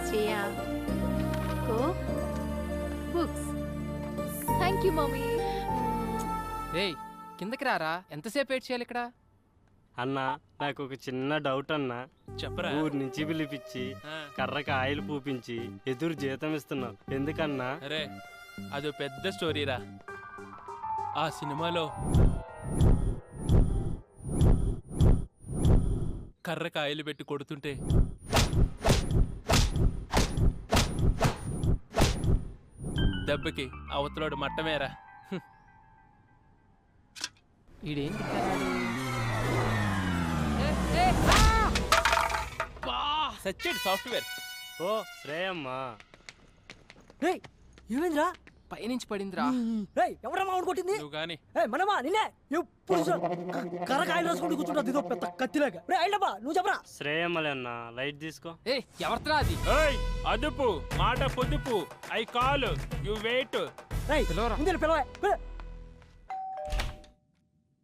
Shreya coke books. Thank you mummy. ఏయ్ కిందకి రారా, ఎంతసేపు వెయిట్ చేయాలి ఇక్కడ? అన్నా నాకు ఒక చిన్న డౌట్ అన్నా. చెప్పరా. ఊరి నుంచి పిలిపించి కర్రకి ఆయిల్ పూపించి ఎదురు జీతం ఇస్తున్నావు ఎందుకన్నా? అరే అదో పెద్ద స్టోరీరా. ఆ సినిమాలో కర్ర కాయలు పెట్టి కొడుతుంటే దెబ్బకి అవతలోడు మట్టమేరా. ఈడేంటి సచ్చేడు సాఫ్ట్వేర్. ఓ శ్రేయమ్మా. ఏమైందిరా? పైనుంచి పడిందిరా. ఎవరమ్మా కొట్టింది? నువ్వు గాని మనమా నిన్నే ఎప్పుడు కర్రకాయలు రాసుకుంటూ కూర్చుంటా ఇదో పెద్ద కత్తిలాగా. అయినబ్బా నువ్వు చెప్పరా. శ్రేయమ్మలే అన్నా, లైట్ తీసుకో. ఏ ఎవరిరా అది? అదుపు మాట పొదుపు. I call you wait.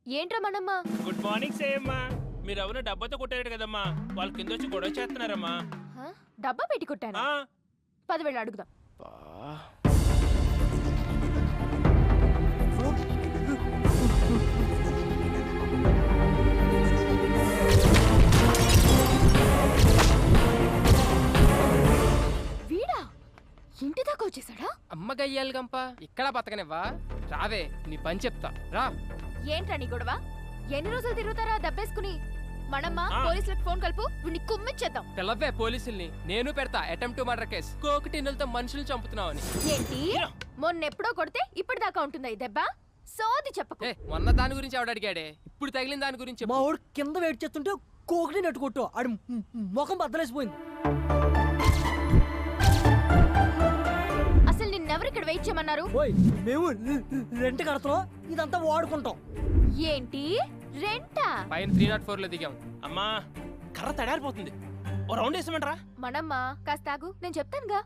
ఏంట్రా మనమ్మ? Good morning సేయమ్మా. మీరెవరో డబ్బాతో కొట్టారు కదమ్మా, వాళ్ళు కింద వచ్చి గొడవ చేస్తున్నారమ్మా. డబ్బా పెట్టి కొట్టాను. 10,000 అడుగుదాం. వీడా ఇంటి దాకా వచ్చేసాడా? అమ్మ గయ్యాలి గంప, ఇక్కడ బతకనివ్వా? రావే నీ పని చెప్తా రా. ఏంట్రా నీ గొడవ? ఎన్ని రోజులు తిరుగుతారా దబ్బేసుకుని? మనమ్మ పోలీసులకు ఫోన్ కలుపు, వీడిని కుమ్మిచ్చేద్దాం. పిల్లవే పోలీసుల్ని, నేను పెడతా అటెంప్ట్ టు మర్డర్ కేసు. కోకటిన్నులతో మనుషులు చంపుతున్నావని. ఏంటి మొన్నెప్పుడో కొడితే ఇప్పటిదాకా ఉంటుందా ఈ దెబ్బ? సోది చెప్పకు. మొన్న దాని గురించి ఆవిడ అడిగాడే, ఇప్పుడు తగిలిన దాని గురించి. మా వాడు కింద వెయిట్ చేస్తుంటే కోకటి నెట్టు కొట్టు, ఆడి ముఖం బద్దలేసిపోయింది. అసలు నిన్నెవరు ఇక్కడ వెయిట్ చేయమన్నారు? మేము రెంట్ కడతాం, ఇదంతా వాడుకుంటాం. ఏంటి రెంటా? పైన 304 లో దిగాం. అమ్మా కర్ర తడారిపోతుంది, ఓ రౌండ్ వేసామంటారా? మనమ్మ కాస్త ఆగు, నేను చెప్తానుగా.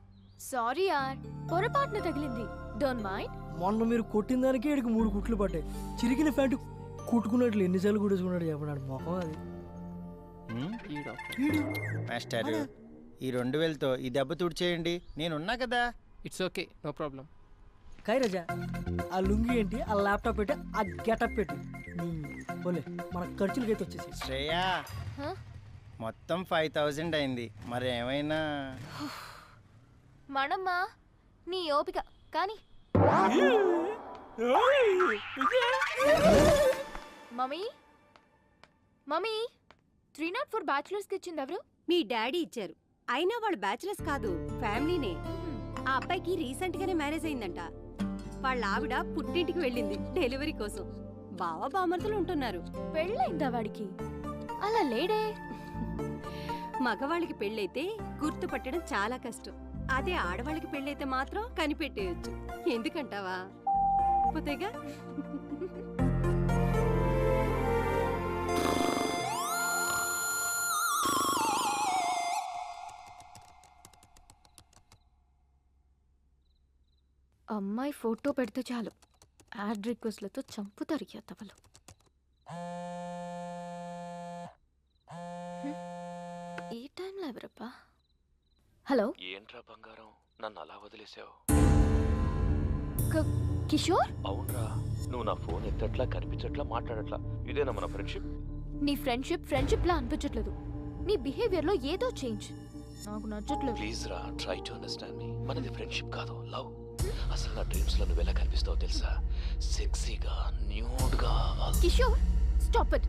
సారీ యార్, పొరపాటున తగిలింది. Don't mind. మొన్న మీరు కొట్టిన దానికి ఇక్కడికి 3 కుట్లు పడ్డాయి. చిరిగిన ప్యాంటు కుట్టుకున్నట్లు ఎన్నిసార్లు కుట్టేసుకున్నాడు చెప్పన్నాడు మొహం. అది మాస్టర్ ఈ 2000తో ఈ దెబ్బ తుడిచేయండి, నేనున్నా కదా. It's okay, no problem. కైరజా ఆ లుంగి ఏంటి, ఆ ల్యాప్టాప్ పెట్టి, ఆ గెటప్ పెట్టి పోలే మన ఖర్చులకైతే వచ్చేసి. శ్రేయా మొత్తం 5000 అయింది, మరి ఏమైనా? మనమ్మ నీ ఓపిక కానీ. మమ్మీ మమ్మీ 304 బ్యాచులర్స్ కి ఇచ్చింది ఎవరు? మీ డాడీ ఇచ్చారు. అయినా వాళ్ళు బ్యాచులర్స్ కాదు, ఫ్యామిలీనే. ఆ అబ్బాయికి రీసెంట్ గానే మ్యారేజ్ అయిందంట. వాళ్ళ ఆవిడ పుట్టింటికి వెళ్ళింది డెలివరీ కోసం. బావ బామర్తులు ఉంటున్నారు. పెళ్ళైందా వాడికి? అలా లేడే. మగవాళ్ళకి పెళ్ళైతే గుర్తుపట్టడం చాలా కష్టం. అదే ఆడవాళ్ళకి పెళ్ళైతే మాత్రం కనిపెట్టేయచ్చు. ఎందుకంటావా? పోతేగా. అమ్మాయి ఫోటో పెడితే చాలు యాడ్ రిక్వెస్ట్లతో చంపుతారు యతవలు. ఈ టైంలో ఎవరబ్బా? హలో, ఏంట్రా బంగారం, నన్ను అలా వదిలేసావు? కిషోర్? అవునరా, నువ్వు నా ఫోన్ ఎత్తట్లా, కనిపించట్లా, మాట్లాడట్లా. ఇదేనా మన ఫ్రెండ్షిప్? నీ ఫ్రెండ్షిప్ లా అనిపించట్లేదు. నీ బిహేవియర్ లో ఏదో చేంజ్ నాకు నచ్చట్లేదు. ప్లీజ్ రా, ట్రై టు అండర్స్టాండ్ మీ. మనది ఫ్రెండ్షిప్ కాదు, లవ్. అసలు నా డ్రీమ్స్ లో నువ్వు ఎలా కనిపిస్తావో తెలుసా? సెక్సీగా, న్యూడ్ గా. కిషోర్ స్టాప్ ఇట్,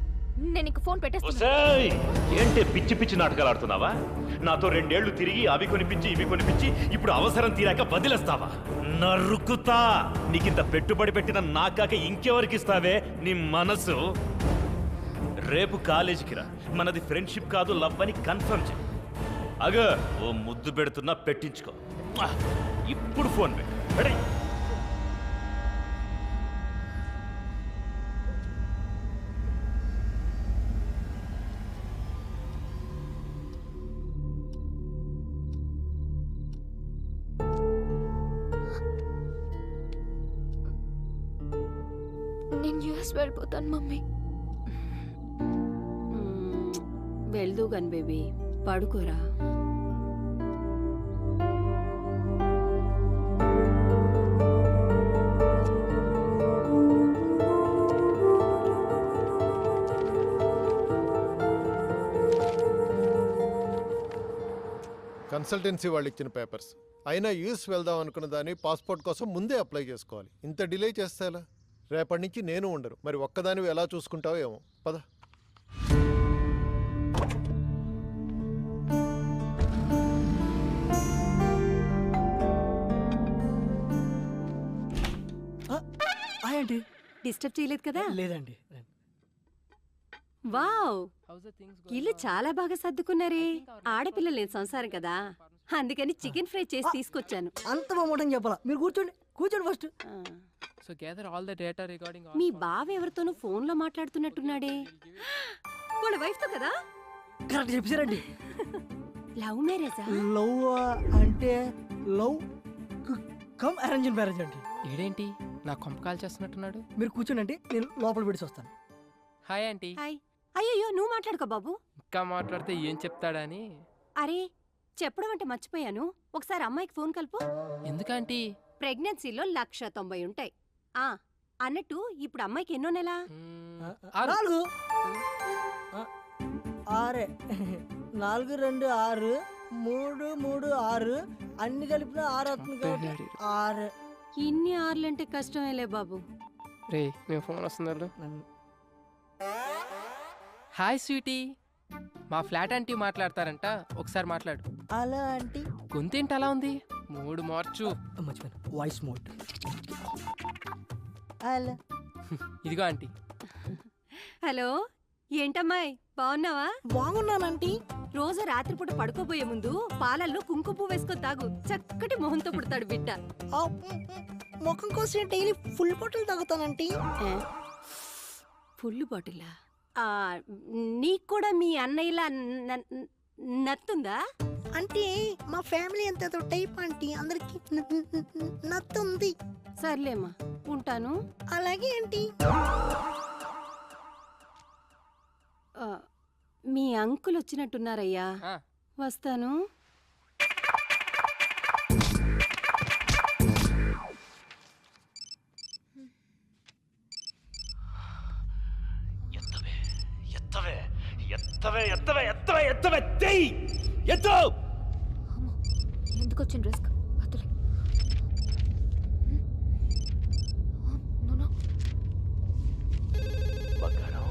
నేను నీకు ఫోన్ పెట్టేస్తా. ఏంటి పిచ్చి పిచ్చి నాటకాలు ఆడుతున్నావా? నాతో 2 ఏళ్లు తిరిగి అవి కొనిపించి ఇవి కొనిపించి ఇప్పుడు అవసరం తీరాక వదిలేస్తావా? నరుకుతా. నీకింత పెట్టుబడి పెట్టిన నాకాక ఇంకెవరికి ఇస్తావే నీ మనసు? రేపు కాలేజీకి రా, మనది ఫ్రెండ్షిప్ కాదు లవ్ అని కన్ఫర్మ్ చేయి. అగ ఓ ముద్దు పెడుతున్నా పెట్టించుకో. ఇప్పుడు ఫోన్ పెట్టు. నేను యూఎస్ వెళ్ళిపోతాను మమ్మీ. వెళ్దూ గన్ బేబీ, పడుకోరా. కన్సల్టెన్సీ వాళ్ళు ఇచ్చిన పేపర్స్ అయినా యూఎస్ వెళ్దాం అనుకున్న దాన్ని పాస్పోర్ట్ కోసం ముందే అప్లై చేసుకోవాలి. ఇంత డిలే చేస్తే ఎలా? రేపటి నుంచి నేను ఉండరు. మరి ఒక్కదానివి ఎలా చూసుకుంటావో ఏమో. పద. ఏంటి డిస్టర్బ్ చేయలేదు కదా? లేదండి. వావ్, ఇల్లు చాలా బాగా సర్దుకున్నారే. ఆడపిల్లలు లేని సంసారం కదా, అందుకని చికెన్ ఫ్రై చేసి తీసుకొచ్చాను. అంత బాగుంటుంది చెప్పాలా? మీరు కూర్చోండి, కూర్చోండి first. So gather all the data regarding మీ బావ ఎవరితోనూ ఫోన్ లో మాట్లాడుతున్నట్టున్నాడే. వాళ్ళ వైఫ్ తో కదా? కరెక్ట్ చెప్పారండి. లవ్ మ్యారేజా? లవ్ అంటే లవ్ కమ్ అరేంజ్ మ్యారేజ్ అండి. ఈడేంటి నా కొంప కాల్ చేస్తున్నట్టున్నాడు? మీరు కూర్చోండి అంటే నేను లోపల పెట్టి వస్తాను. Hi aunty. హాయ్. అయ్యో నువ్వు మాట్లాడుకో బాబు. ఇంకా మాట్లాడితే ఏం చెప్తాడని. అరే చెప్పడం అంటే మర్చిపోయాను, ఒకసారి అమ్మాయికి ఫోన్ కలుపు. ఎందుకంటీ? ప్రెగ్నెన్సీలో 190 ఉంటాయి. అన్నట్టు ఇప్పుడు అమ్మాయికి ఎన్నో నెల? 4 6 4 2 6 3 3 6 అన్ని కలిపిన 6 అవుతుంది కాబట్టి 6. ఇన్ని 6లంటే కష్టమేలే బాబు. రే మేము ఫోన్ వస్తున్నారు. హాయ్ స్వీటీ, మా ఫ్లాట్ ఆంటీ మాట్లాడతారంట, ఒకసారి మాట్లాడు. అలా ఆంటీ గొంతేంటి అలా ఉంది? మూడు మార్చు. మర్చిపోయాను, వాయిస్ మోడ్. అలా ఇదిగో ఆంటీ. హలో, ఏంటమ్మాయి బాగున్నావా? బాగున్నానంటీ. రోజు రాత్రిపూట పడుకోబోయే ముందు పాలల్లో కుంకుమ పువ్వు వేసుకొని తాగు, చక్కటి మొహంతో పుడతాడు బిడ్డ. ముఖం కోసం డైలీ ఫుల్ బాటిల్ తాగుతానంటీ. ఫుల్ బాటిలా? నీకు కూడా మీ అన్నయ్యలా నత్తుందా? అంటే మా ఫ్యామిలీ అంత టైప్ ఆంటీ, అందరికి నత్తుంది. సర్లేమ్మా, ఉంటాను. అలాగే ఆంటీ. మీ అంకుల్ వచ్చినట్టున్నారయ్యా, వస్తాను. ఎందుకు వచ్చిన రిస్క్? బంగారం,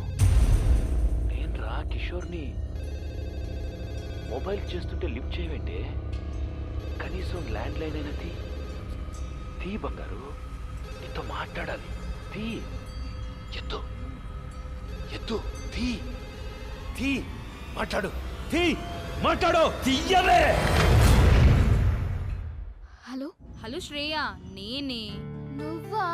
నేను రా కిషోర్ని. మొబైల్ చేస్తుంటే లిఫ్ట్ చేయవంటే, కనీసం ల్యాండ్ లైన్ అయినా తీ బంగారు, నీతో మాట్లాడాలి. తీ, ఎత్తు ఎత్తు, తీ మాట్లాడు, మాట్లాడు, తీయవే. హలో హలో శ్రేయ, నేనే. నువ్వా?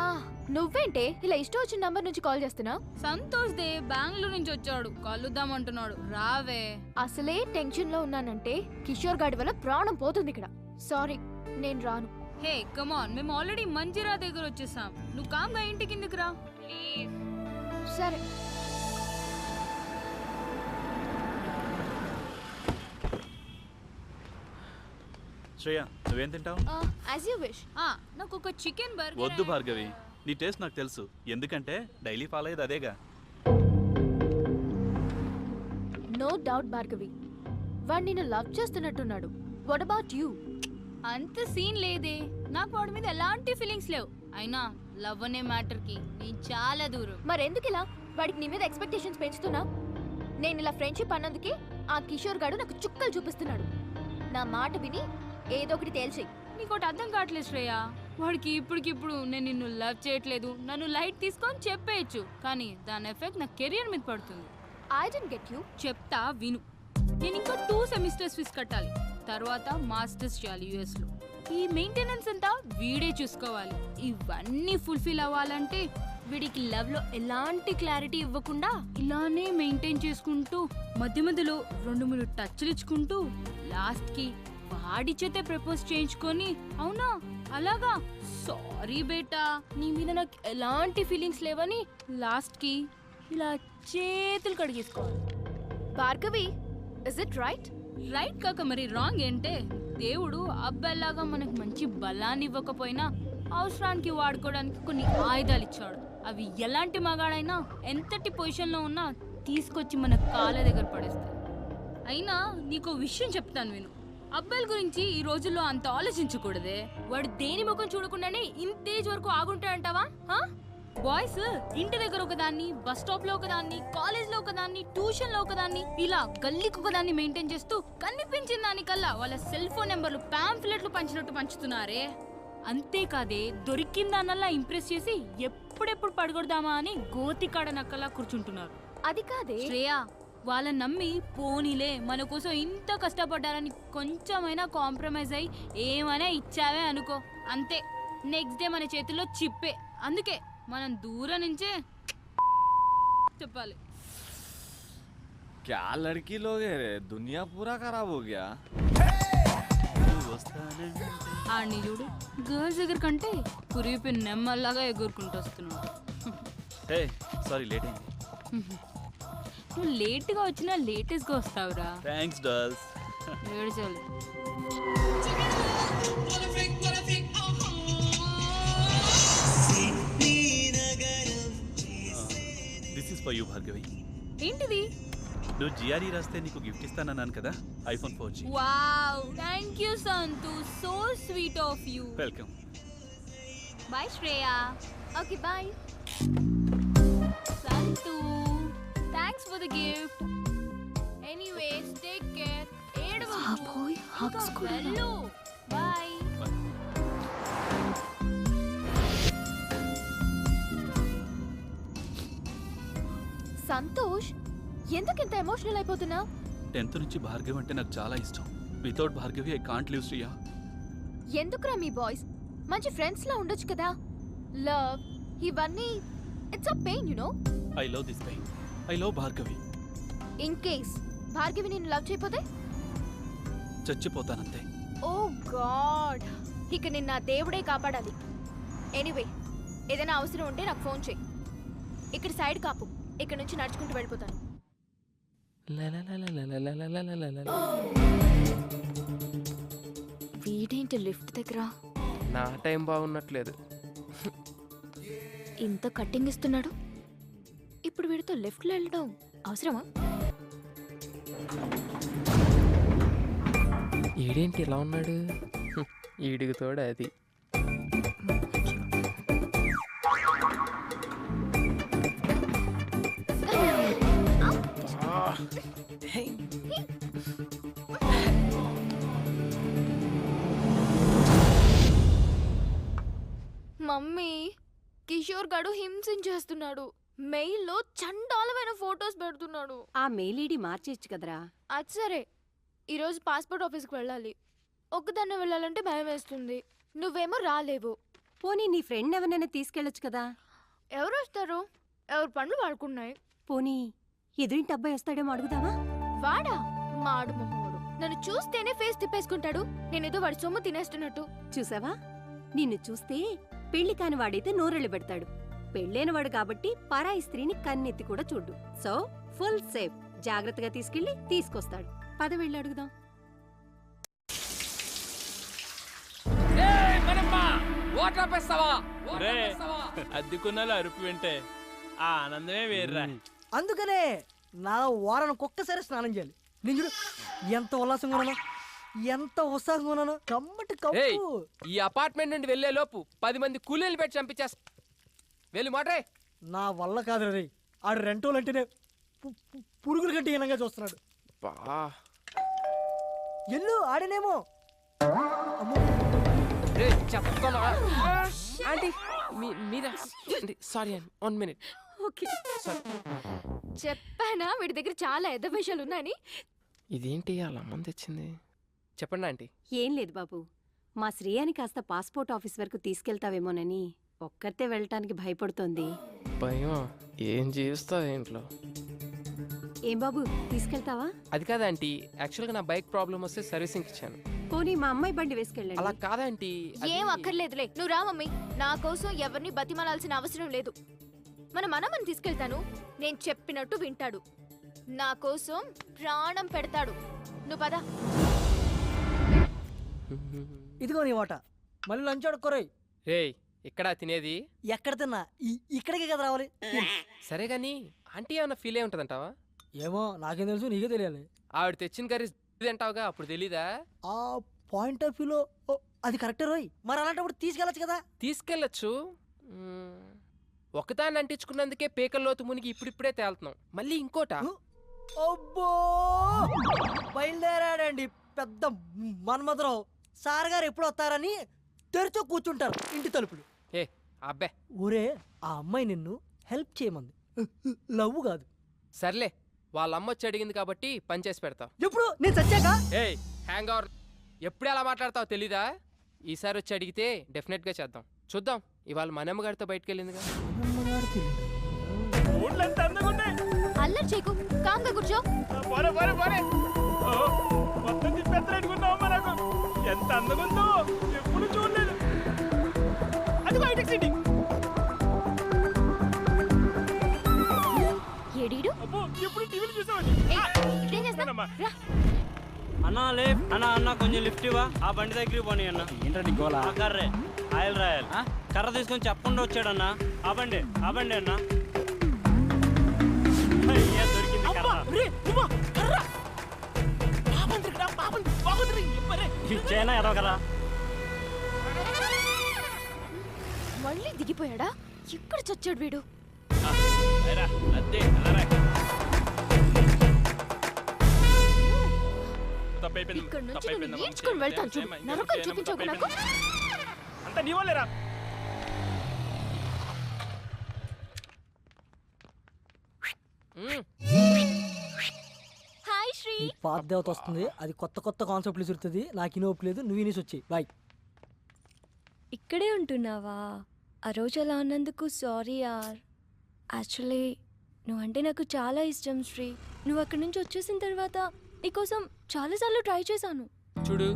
నువ్వేంటే ఇలా ఇష్టం వచ్చిన నంబర్ నుంచి కాల్ చేస్తున్నా? సంతోష్ దే బెంగళూరు నుంచి వచ్చాడు, కలుద్దామంటున్నాడు, రావే. అసలే టెన్షన్ లో ఉన్నానంటే కిషోర్ గాడి వల్ల ప్రాణం పోతుంది ఇక్కడ. సారీ, నేను రాను. హే కమాన్, మేము ఆల్రెడీ మంజిరా దగ్గర వచ్చేసాం, నువ్వు కామ్గా ఇంటి కిందకి రా ప్లీజ్. సరే. శ్రేయ, నువ్వేం తింటావు? As you wish. నాకు ఒక చికెన్ బర్గర్. వద్దు భార్గవి, నీ టేస్ట్ నాకు తెలుసు, ఎందుకంటే డైలీ ఫాలో అయ్యేది అదేగా. నో డౌట్ భార్గవి, వాడు నిన్ను లవ్ చేస్తున్నట్టున్నాడు. What about you? అంత సీన్ లేదే, నాకు వాడి మీద ఎలాంటి ఫీలింగ్స్ లేవు. అయినా లవ్ అనే మ్యాటర్కి నేను చాలా దూరం. మరెందుకు ఇలా వాడికి నీ మీద ఎక్స్పెక్టేషన్స్ పెంచుతున్నా? నేను ఇలా ఫ్రెండ్షిప్ అన్నందుకే ఆ కిషోర్ గాడు నాకు చుక్కలు చూపిస్తున్నాడు. నా మాట విని ఏదో ఒకటి తేల్చేయి. నీకోటి అర్థం కావట్లేదు శ్రేయ, వాడికి ఇప్పటికిప్పుడు నేను నిన్ను లవ్ చేయట్లేదు, నన్ను లైట్ తీసుకొని చెప్పేయచ్చు, కానీ దాని ఎఫెక్ట్ నా కెరియర్ మీద పడుతుంది. I don't get you. చెప్తా విను. నేను ఇంకా 2 సెమిస్టర్స్ ఫీజు కట్టాలి, తర్వాత మాస్టర్స్ చేయాలి యుఎస్ లో. ఈ మెయింటెనెన్స్ అంతా వీడే చూసుకోవాలి. ఇవన్నీ ఫుల్ఫిల్ అవ్వాలంటే వీడికి లవ్ లో ఎలాంటి క్లారిటీ ఇవ్వకుండా ఇలానే మెయింటైన్ చేసుకుంటూ మధ్య మధ్యలో 2-3 టచ్లు ఇచ్చుకుంటూ లాస్ట్ కి వాడి చేతే ప్రపోజ్ చేయించుకొని, అవునా అలాగా సారీ బేటా, నీ మీద నాకు ఎలాంటి ఫీలింగ్స్ లేవని లాస్ట్కి ఇలా చేతులు కడిగేసుకోవాలి. Bhargavi, is it right? Right కాక మరి రాంగ్ ఏంటే? దేవుడు అబ్బాయిలాగా మనకు మంచి బలాన్ని ఇవ్వకపోయినా అవసరానికి వాడుకోవడానికి కొన్ని ఆయుధాలు ఇచ్చాడు. అవి ఎలాంటి మగాడైనా ఎంతటి పొజిషన్లో ఉన్నా తీసుకొచ్చి మన కాళ్ళ దగ్గర పడేస్తాయి. అయినా నీకో విషయం చెప్తాను విను. అబ్బాయిల గురించి ఈ రోజుల్లో అంత ఆలోచించకూడదే. వాడు దేని ముఖం చూడకుండానే ఇంతేజ్ వరకు ఆగుంటాడంటావా? బాయ్స్ ఇంటి దగ్గర ఒకదాన్ని, బస్ స్టాప్ లో ఒకదాన్ని, కాలేజ్ లో ఒకదాన్ని, ట్యూషన్ లో ఒకదాన్ని, ఇలా గల్లీకి ఒకదాన్ని మెయింటైన్ చేస్తూ కనిపించిన దానికల్లా వాళ్ళ సెల్ ఫోన్ నెంబర్లు పాంఫ్లెట్లు పంచినట్టు పంచుతున్నారే. అంతేకాదే దొరికిందానల్లా ఇంప్రెస్ చేసి ఎప్పుడెప్పుడు పడగొడదామా అని గోతికాడ నక్కలా కూర్చుంటున్నారు. అది కాదే శ్రేయా, వాళ్ళని నమ్మి పోనీలే మన కోసం ఇంత కష్టపడ్డారని కొంచెమైనా కాంప్రమైజ్ అయ్యి ఏమైనా ఇచ్చావే అనుకో, అంతే నెక్స్ట్ డే మన చేతిలో చిప్పే. అందుకే మనం దూరం నుంచే చెప్పాలి. क्या लड़की लोग है रे, दुनिया पूरा खराब हो गया. ఆడిని చూడు, గర్ల్స్ దగ్గర కంటే కురిపి నెమ్మల్లాగా ఎగురుకుంటూ వస్తున్నాడు. హే సారీ లేట్ అయింది. నువ్వు లేట్గా వచ్చినా లేటెస్ట్గా వస్తావురా. Thanks dolls. ఏడ్చాలి. This is for you Bhargavi. ఏంటిది? నువ్వు జిఆర్ఈ రాస్తే నీకు గిఫ్ట్ ఇస్తానన్నాను కదా, iPhone 4G. Wow, thank you Santu, so sweet of you. Welcome. Bye Shreya. Okay bye. Santu, thanks for the gift. Anyways take care. ఏడవకు. వెళ్ళు. బాయ్. సంతోష్, ఎందుకు ఇంత ఎమోషనల్ అయిపోతున్నావు? 10th నుంచి భార్గవి అంటే నాకు చాలా ఇష్టం. Without Bhargavi I can't live Shriya. ఎందుకురా మీ బాయ్స్ మంచి ఫ్రెండ్స్ లా ఉండొచ్చు కదా. లవ్ ఇవన్నీ it's a pain, you know. I love this pain. I love Bhargavi. In case Bhargavi నిన్ను లవ్ చేయకపోతే చచ్చిపోతానంతే. ఓ గాడ్, ఇక నిన్న దేవుడే కాపాడాలి. ఎనీవే, ఏదైనా అవసరం ఉంటే నాకు ఫోన్ చేయి. ఇక్కడ సైడ్ కాపు, ఇక్కడ నుంచి నడుచుకుంటూ వెళ్ళిపోతాను. వీడేంటి లిఫ్ట్ దగ్గర? నా టైం బాగున్నట్లేదు. ఇంత కట్టింగ్ ఇస్తున్నాడు, ఇప్పుడు వీడితో లెఫ్ట్లో వెళ్ళడం అవసరమా? ఈడేంటి ఇలా ఉన్నాడు? ఈడికి తోడు అది. మమ్మీ, కిషోర్ గాడు హింసించేస్తున్నాడు. మెయిల్లో చండాలమైన ఫొటోస్ పెడుతున్నాడు. ఆ మెయిల్ ఐడి మార్చేయచ్చు కదరా. అది సరే, ఈరోజు పాస్పోర్ట్ ఆఫీస్కి వెళ్ళాలి. ఒక్కదాన్నే వెళ్ళాలంటే భయం వేస్తుంది. నువ్వేమో రాలేవు. పోనీ నీ ఫ్రెండ్ ఎవరినైనా తీసుకెళ్ళొచ్చు కదా. ఎవరు వస్తారు? ఎవరి పనులు వాడుకున్నాయి. పోనీ ఎదురింటి అబ్బాయి వస్తాడేమో అడుగుదామా? వాడా? మాడు మొహోడు. నన్ను చూస్తేనే ఫేస్ తిప్పేసుకుంటాడు. నేనేదో వాడి సొమ్ము తినేస్తున్నట్టు. చూసావా, నిన్ను చూస్తే పెళ్లి కాని వాడైతే నోరెళ్ళు పెడతాడు. పెళ్ళైనవాడు కాబట్టి పరాయి స్త్రీని కన్నెత్తి కూడా చూడ్డు. So full safe. జాగ్రత్తగా తీసుకెళ్లి తీసుకొస్తాడు. పద వెళ్ళి అడుగుదాం. అద్దెకున్నాలో అరుపు వింటే ఆ ఆనందమే వేర్రా. అందుకనే నా వారానికి ఒక్కసారి స్నానం చేయాలి. నేను చూడు ఎంత ఉల్లాసంగా ఉన్నాను, ఎంత ఉత్సాహంగా ఉన్నాను. కమ్మటి ఏయ్, కప్పు. ఈ అపార్ట్మెంట్ నుండి వెళ్లే లోపు 10 మంది కూలీలు పెట్టి చంపించేస్తా. వెళ్ళి మాట్రే. నా వల్ల కాదు రే. ఆడు రెంటోలు అంటేనే పురుగులు గట్టి హీనంగా చూస్తున్నాడు. ఎల్లు ఆడనేమో. చెప్తాను ఆంటీ, మీద సారీ అండి, 1 minute. చెప్పానా వీడి దగ్గర చాలా ఎద్ద విషయాలు ఉన్నాయని. ఇదేంటి అలా మంది తెచ్చింది? చెప్పండి ఆంటీ. ఏం లేదు బాబు, మా శ్రేయాని కాస్త పాస్పోర్ట్ ఆఫీస్ వరకు తీసుకెళ్తావేమోనని ఒక్కరితే వెళ్ళటానికి భయపడుతోంది. భయం? ఏం చేస్తావు ఇంట్లో? ఏం బాబు, తీసుకెళ్తావా? అది కాదు ఆంటీ, యాక్చువల్గా నా బైక్ ప్రాబ్లం వస్తే సర్వీసింగ్ ఇచ్చాను. పోనీ మా అమ్మాయి బండి వేసుకెళ్ళండి. అలా కాదంటీ. ఏం అక్కర్లేదులే, నువ్వు రా మమ్మీ. నా కోసం ఎవరిని బతిమలాల్సిన అవసరం లేదు. మన మనమని తీసుకెళ్తాను, నేను చెప్పినట్టు వింటాడు, నా కోసం ప్రాణం పెడతాడు. నువ్వు పద. ఇదిగో నీ వాట. మళ్ళీ లంచ్ అడుక్కోరాయి. రేయ్, ఇక్కడ తినేది? ఎక్కడ తిన్నా ఇక్కడికే కదా రావాలి. సరే గాని ఆంటీ ఏమన్నా ఫీల్ అయి ఉంటదంటావా? ఏమో నాకేం తెలుసు, నీకే తెలియాలి. ఆవిడ తెచ్చిన కర్రీ తింటావుగా, అప్పుడు తెలీదా? ఆ పాయింట్ ఆఫ్ వ్యూలో అది కరెక్టే రోయ్. మరి అలాంటప్పుడు తీసుకెళ్ళచ్చు కదా. తీసుకెళ్ళచ్చు. ఒకదాన్ని అంటించుకున్నందుకే పేకల్లోతు మునిగి ఇప్పుడిప్పుడే తేలుతున్నాం, మళ్ళీ ఇంకోట. అబ్బో, బయలుదేరాడండి పెద్ద మన్మధరావు. సార్ గారు ఎప్పుడు వస్తారని తెరిచో కూర్చుంటారు ఇంటి తలుపులు. ఏ అబ్బే, ఊరే ఆ అమ్మాయి నిన్ను హెల్ప్ చేయమంది, లవ్ కాదు. సర్లే, వాళ్ళ అమ్మ వచ్చి అడిగింది కాబట్టి పని చేసి పెడతావు. ఎప్పుడు నేను చచ్చాక? ఏయ్ హ్యాంగ్ అవర్, ఎప్పుడు ఎలా మాట్లాడతావు తెలీదా? ఈసారి వచ్చి అడిగితే డెఫినెట్ గా చేద్దాం. చూద్దాం, ఇవాళ మనమ్మ గారితో బయటకు వెళ్ళిందిగా. అల్లరి చేయకు, కామ్గా కూర్చో. ఎంత అందగుందో ఎప్పుడు చూడలేదు. అది బయటకు సిటీ. ఏడీడు? అబ్బో, ఎప్పుడు టీవీలు చూసావని. ఇదేం చేస్తానమ్మా? అన్నా అన్నా అన్న కొంచెం లిఫ్ట్ ఇవ్వా. ఆ బండి దగ్గరికి పోనీ అన్న. ఏంటంటే గోలా? కర్రే ఆయిల్ రాయాలి. కర్ర తీసుకొని చెప్పకుండా వచ్చాడన్నా. ఆ బండి అన్న. దొరికింది కర్ర. ఇచ్చేనా ఎరవ కదా. మళ్ళీ దిగిపోయాడా? ఎక్కడ చచ్చాడు వీడు? ఇక్కడ నుంచి నేను నేర్చుకుని వెళ్తాను చూడు. నరకం చూపించకు నాకు. అంత నీ వాళ్ళేరా. హాయ్ శ్రీ. పాత దేవత వస్తుంది, అది కొత్త కొత్త కాన్సెప్ట్లు చూస్తుంది. నాకు ఇని ఒప్పులేదు, నువ్వు ఇనేసి వచ్చాయి. బాయ్. ఇక్కడే ఉంటున్నావా? ఆ రోజు అలా అన్నందుకు సారీ యార్. యాక్చువల్లీ నువ్వంటే నాకు చాలా ఇష్టం శ్రీ. నువ్వు అక్కడి నుంచి వచ్చేసిన తర్వాత నీకోసం చాలాసార్లు ట్రై చేశాను. చూడు,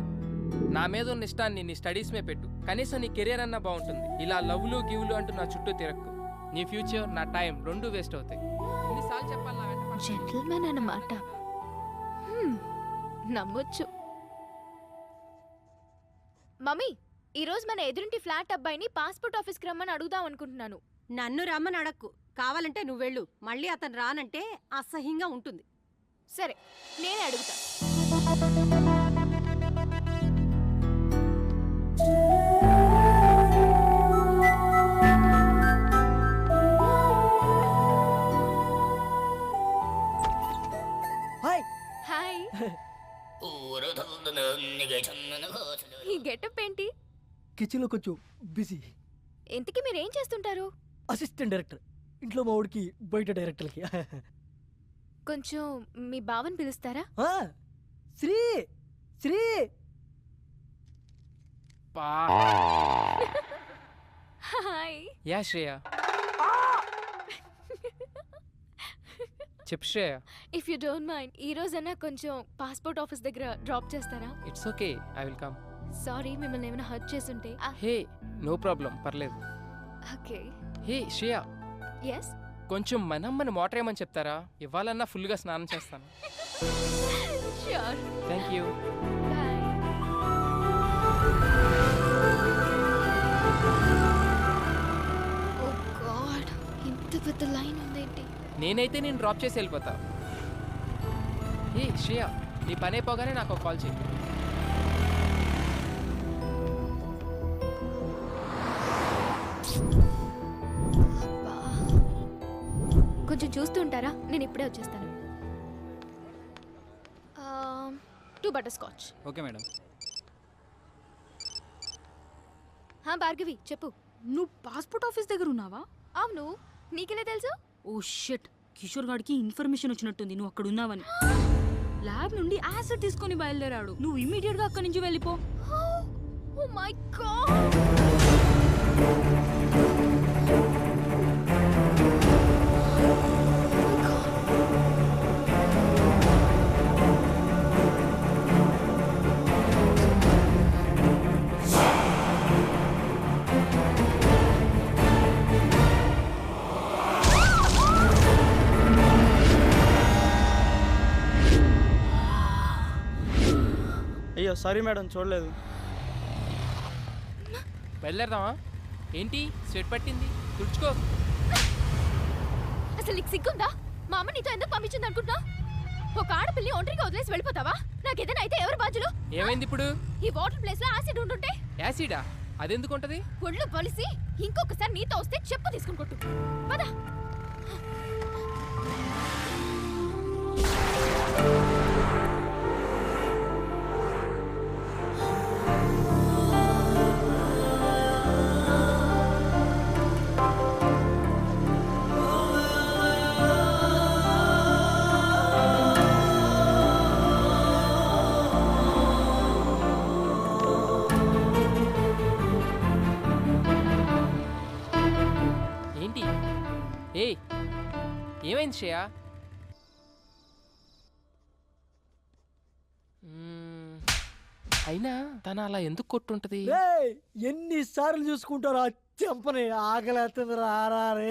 నా మీద ఉన్న ఇష్టాన్ని నీ స్టడీస్ మీద పెట్టు. కనీసం నీ కెరీర్ అన్నా బాగుంటుంది. ఇలా లవ్లు గివ్లు అంటూ నా చుట్టూ తిరక్కు. నీ ఫ్యూచర్, నా టైం రెండూ వేస్ట్ అవుతాయి. ఎన్నిసార్లు చెప్పాలి నా వెంట? జెంటిల్మెన్ అన్నమాట. నమ్మొచ్చు. మమ్మీ, ఈరోజు మన ఎదురింటి ఫ్లాట్ అబ్బాయిని పాస్పోర్ట్ ఆఫీస్కి రమ్మని అడుగుదాం అనుకుంటున్నాను. నన్ను రమ్మని అడక్కు. కావాలంటే నువ్వెళ్ళు. మళ్ళీ అతను రానంటే అసహ్యంగా ఉంటుంది. సరే, నేనే అడుగుతా. హాయ్. హాయ్. ఈ గెటప్ ఏంటి? కిచెన్లో కొంచెం బిజీ. ఇంతకీ మీరేం చేస్తుంటారు? Assistant director. ఇంట్లో మా ఊడికి, బయట డైరెక్టర్కి. కొంచెం మీ బావని పిలుస్తారా? శ్రీ శ్రీ. హాయ్. యా శ్రేయ. చెప్పు Shreya. If you don't mind, ఈ రోజైనా కొంచెం పాస్పోర్ట్ ఆఫీస్ దగ్గర డ్రాప్ చేస్తారా? It's okay, I will come. Sorry, మిమ్మల్ని ఏమైనా హర్ట్ చేసుంటే. హే, నో ప్రాబ్లం, పర్లేదు. ఓకే. Hey Shreya, yes. కొంచెం మనమ్మని మోటర్ ఏమని చెప్తారా? ఇవ్వాలన్నా ఫుల్గా స్నానం చేస్తాను. Sure. Thank you. Bye. Oh god, ఇంత పెద్ద లైన్ ఉందేంటి? నేనైతే నేను డ్రాప్ చేసి వెళ్ళిపోతా. హే శ్రేయ, నీ పని అయిపోగానే నాకు ఒక కాల్ చేయి. కొంచెం చూస్తూ ఉంటారా? నేను ఇప్పుడే వచ్చేస్తాను. 2 butter scotch. Okay madam. Bhargavi చెప్పు. నువ్వు పాస్పోర్ట్ ఆఫీస్ దగ్గర ఉన్నావా? అవును, నీకెలా తెలుసు? ఓ షిట్, కిషోర్ గాడికి ఇన్ఫర్మేషన్ వచ్చినట్టుంది నువ్వు అక్కడ ఉన్నావని. ల్యాబ్ నుండి యాసిడ్ తీసుకొని బయలుదేరాడు. నువ్వు ఇమీడియట్ గా అక్కడి నుంచి వెళ్ళిపో. Oh my god. అయ్యో సారీ మేడం, చూడలేదు. బయలుదేరదామా? ఏంటి స్వెట్ పట్టింది? తుడుచుకో. అసలు నీకు సిగ్గుందా? మా అమ్మ నీతో ఎందుకు పంపించింది అనుకుంటున్నా? ఒక ఆడపిల్లి ఒంటరిగా వదిలేసి వెళ్ళిపోతావా? నాకేదైనా అయితే ఎవరు బాధ్యులు? ఏమైంది ఇప్పుడు? ఈ వాటర్ ప్లేస్ లో యాసిడ్ ఉంటుంటే. యాసిడా? అదెందుకు ఉంటది? ఒళ్ళు పొలిసి ఇంకొకసారి నీతో వస్తే చెప్పు తీసుకుని కొట్టు. పద. ఏంటి? ఏయ్, ఏమైంది శ్రేయ? అయినా తన అలా ఎందుకు కొట్టుంటది? ఎన్నిసార్లు చూసుకుంటారు ఆ చెంపని? ఆకలేస్తుంది రారా రే.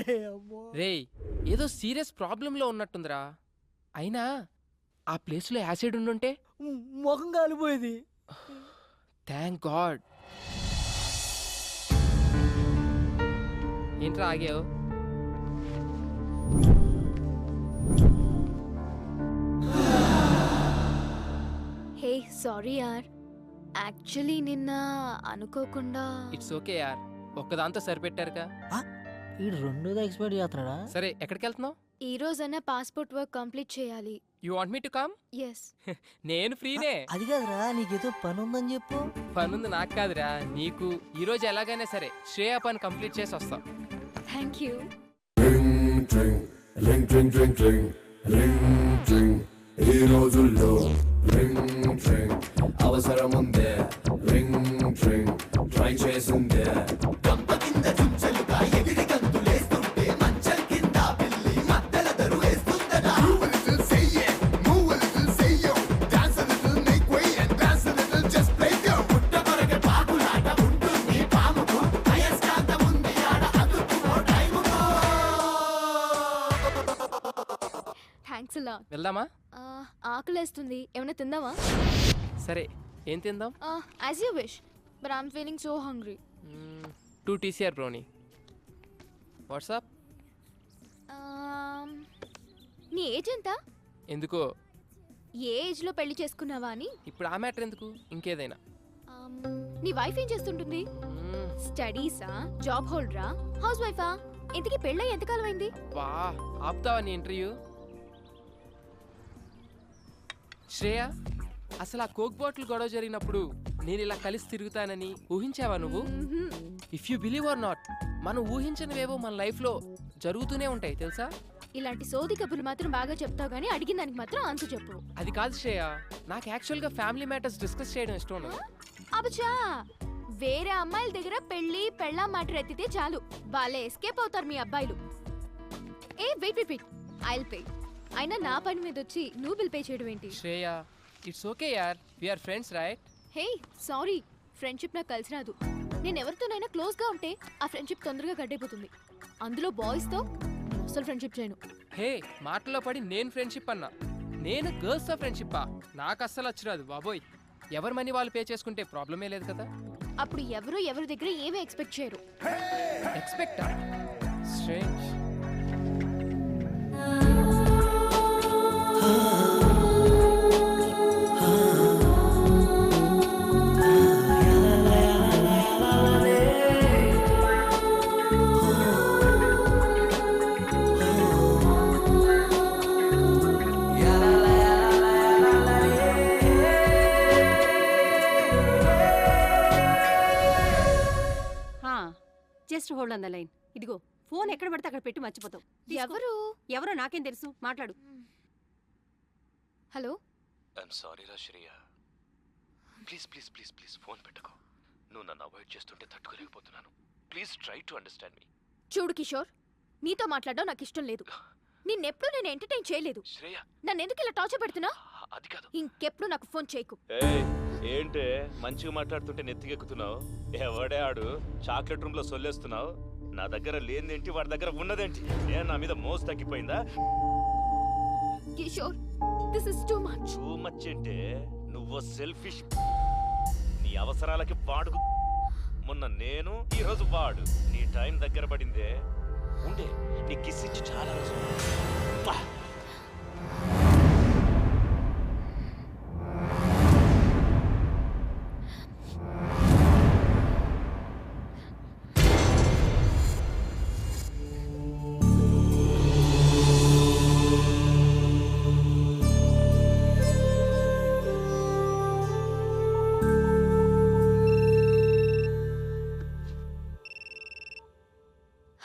రేయ్, ఏదో సీరియస్ ప్రాబ్లంలో ఉన్నట్టుందిరా. అయినా ఆ ప్లేస్లో యాసిడ్ ఉండుంటే ముఖం కాలిపోయేది. Thank God. ఏంట్రా ఆగావు? హే సారీ యార్, యాక్చువల్లీ నిన్న అనుకోకుండా. ఇట్స్ ఓకే యార్, ఒక్కదాంతో సరిపెట్టారుగా. ఈ రెండోది ఎక్స్పైర్ చేస్తున్నాడా? సరే, ఎక్కడికి వెళ్తున్నావు? ఈ రోజైనా పాస్పోర్ట్ వర్క్ కంప్లీట్ చేయాలి. You want me to come? Yes. నేను ఫ్రీనే. అది కాదురా, నీకేదో పని ఉందని చెప్పు. పనుంది నాకు కాదురా, నీకు. ఈ రోజు ఎలాగైనా సరే శ్రేయ పని కంప్లీట్ చేసి వస్తాం. Thank you. ఈ రోజుల్లో అవసరం ఉందే, ట్రై చేసిందే. గంప కింద చుంచలుగా ఎగిరి గంతులేస్తుంటే మంచం కింద పిల్లి మద్దెల దరువేస్తుందట. పుట్టమరగ పాకులాట ఉంటుంది పాముకు, అయస్కాంతం ఉంది ఆడ అదుపుకో టైముకో. థ్యాంక్స్ అలా. వెళ్దామా? ఆకలేస్తుంది, ఏమైనా తిందామా? సరే, ఏం తిందాం? As you wish, but I'm feeling so hungry. 2 TCR brownie. WhatsApp? నీ ఏజ్ ఎంత? ఎందుకో? ఏ ఏజ్లో పెళ్లి చేసుకున్నావా అని. ఇప్పుడు ఆ మ్యాటర్ ఎందుకు, ఇంకేదైనా. నీ వైఫ్ ఏం చేస్తుంటుంది? స్టడీసా, జాబ్ హోల్డరా, హౌస్ వైఫా? ఇంతకీ పెళ్ళై ఎంతకాలం అయింది? వా, ఆపుతావా నీ ఇంటర్వ్యూ? శ్రేయ, అసలు ఆ కోక్ బాటిల్ గొడవ జరిగినప్పుడు నేను ఇలా కలిసి తిరుగుతానని ఊహించావా నువ్వు? If you believe are not, మనం ఊహించినవేవో మన లైఫ్లో జరుగుతూనే ఉంటాయి తెలుసా? ఇలాంటి సోది కబుర్లు మాత్రం బాగా చెప్తావు కానీ అడిగిన దానికి మాత్రం ఆన్సర్ చెప్పు. అది కాదు శ్రేయ, నాకు యాక్చువల్గా ఫ్యామిలీ మ్యాటర్స్ డిస్కస్ చేయడం ఇష్టం ఉండదు. అబ్బా, వేరే అమ్మాయిల దగ్గర పెళ్లి పెళ్ళా మ్యాటర్ ఎత్తితే చాలు, వాళ్ళే ఎస్కేప్ అవుతారు మీ అబ్బాయిలు. ఏ wait wait wait, I'll pay. అయినా నా పని మీద వచ్చి నువ్వు బిల్ పే చేయడం ఏంటి? శ్రేయ, ఇట్స్ ఓకే యార్, we are friends right? Hey sorry, friendship నాకు కలిసి రాదు. నేను ఎవరితోనైనా క్లోజ్గా ఉంటే ఆ ఫ్రెండ్షిప్ తొందరగా గడ్డైపోతుంది. అందులో బాయ్స్తో అసలు ఫ్రెండ్షిప్ చేయను. హే, మాటల్లో పడి నేను ఫ్రెండ్షిప్ అన్నా. నేను గర్ల్స్తో ఫ్రెండ్షిప్పా? నాకు అస్సలు వచ్చిరాదు బాబోయ్. ఎవరి మనీ వాళ్ళు పే చేసుకుంటే ప్రాబ్లమే లేదు కదా. అప్పుడు ఎవరి దగ్గర ఏమీ ఎక్స్పెక్ట్ చేయరు. ఎక్స్పెక్టా? Strange. Just hold on the line. ఇదిగో ఫోన్ ఎక్కడ పడితే అక్కడ పెట్టి మర్చిపోతావు. ఎవరో నాకేం తెలుసు, మాట్లాడు. హలో. ఐఎమ్ సారీ రా Shreya, please please please please phone పెట్టుకో. నువ్వు నన్ను అవాయిడ్ చేస్తుంటే తట్టుకోలేకపోతున్నాను. ప్లీజ్ ట్రై టు అండర్స్టాండ్ మీ. చూడు కిషోర్, నీతో మాట్లాడడం నాకు ఇష్టం లేదు. నిన్నెప్పుడు నేను ఎంటర్టైన్ చేయలేదు. శ్రేయ, నన్ను ఎందుకు ఇలా టార్చర్ పెడుతున్నా? అది కాదు. ఇంకెప్పుడు నాకు ఫోన్ చేయకు. ఏంటే మంచిగా మాట్లాడుతుంటే నెత్తికెక్కుతున్నావు? ఎవడే ఆడు చాక్లెట్ రూమ్ లో సొల్లేస్తున్నావు? నా దగ్గర లేనిదేంటి, వాడి దగ్గర ఉన్నదేంటి? నేను నా మీద మోసు తగ్గిపోయిందా? Kishore, this is too much. Too much అంటే నువ్వు సెల్ఫిష్ నీ అవసరాలకి వాడుకు. మొన్న నేను, ఈ రోజు వాడు. నీ టైం దగ్గర పడిందే. ఉండే నీ కిస్ ఇచ్చి చాలా రోజులు.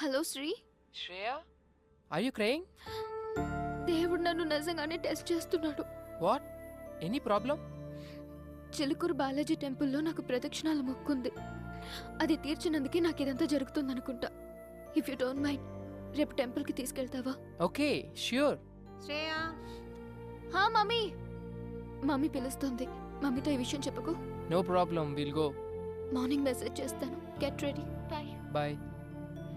Hello Sri. Shreya, are you crying? దేవుడు నన్ను నిజంగానే టెస్ట్ చేస్తున్నాడు. What? Any problem? Chilkur Balaji టెంపుల్లో నాకు ప్రదక్షిణాల మొక్కుంది. అది తీర్చినందుకే నాకు ఇదంతా జరుగుతుందనుకుంటా. ఇఫ్ యూ డోంట్ మైండ్, రేపు టెంపుల్కి తీసుకెళ్తావా? Okay, sure. శ్రేయా. హా మమ్మీ. మమ్మీ పిలుస్తుంది. మమ్మీతో ఈ విషయం చెప్పకు. No problem, will go. Morning message చేస్తాను. Get ready. బాయ్. బాయ్.